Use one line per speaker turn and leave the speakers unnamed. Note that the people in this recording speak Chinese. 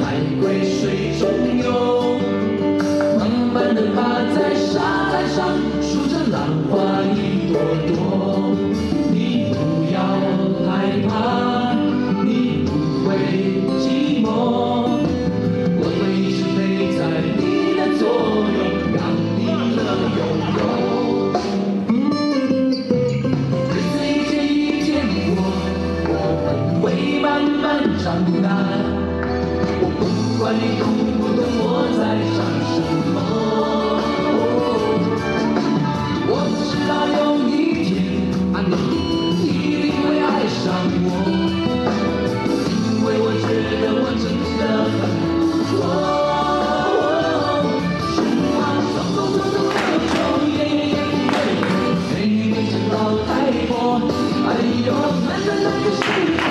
海龟水中游，慢慢地趴在沙滩上，数着浪花一朵朵。你不要害怕，你不会寂寞，我会一直陪在你的左右，让你乐悠悠。日子一天一天过，我们会慢慢长大。 不管你懂不懂我在想什么，我只知道有一天你一定会爱上我，因为我觉得我真的很不错。时光走，陪你变成老太婆，哎呦，难得那个时候。